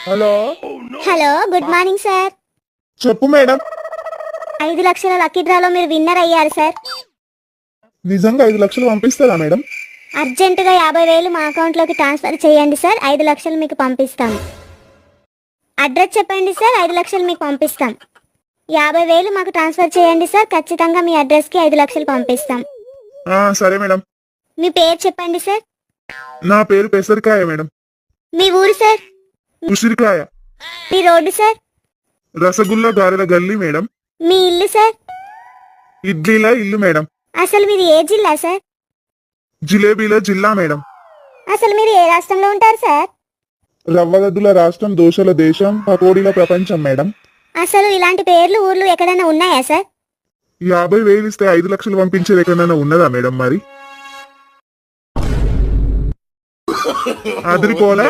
Hello. Hello, good morning sir. చెప్పు madam. 5 లక్షల lucky డ్రాలో మీరు విన్నర్ అయ్యారు సార్. నిజంగా 5 లక్షలు పంపిస్తారా మేడం? అర్జెంటుగా 50,000 మా అకౌంట్లోకి ట్రాన్స్ఫర్ చేయండి సార్. 5 లక్షలు మీకు పంపిస్తాం. అడ్రస్ చెప్పండి సార్, 5 లక్షలు మీకు పంపిస్తాం. 50,000 మాకు ట్రాన్స్ఫర్ చేయండి సార్. ఖచ్చితంగా మీ అడ్రస్కి 5 లక్షలు పంపిస్తాం. సరే మేడం. మీ పేరు చెప్పండి సార్. నా పేరు పెసరకాయ మేడం. మీ ఊరు సార్. ఉసిరికాయ. మీ రోడ్డు సార్. రసగుల్లా గారెల గల్లీ మేడం. మీ ఇల్లు సార్. ఇడ్లీల ఇల్లు మేడం. అసలు మీది ఏ జిల్లా సార్? జిలేబీల జిల్లా మేడం. అసలు మీరు ఏ రాష్ట్రంలో ఉంటారు సార్? రవ్వగద్దుల రాష్ట్రం, దోశల దేశం, పకోడీల ప్రపంచం మేడం. అసలు ఇలాంటి పేర్లు ఊర్లు ఎక్కడైనా ఉన్నాయా సార్? 50,000 ఇస్తే 5 లక్షలు పంపించేది ఎక్కడైనా ఉన్నదా మేడం? మరి అదిరిపోలే.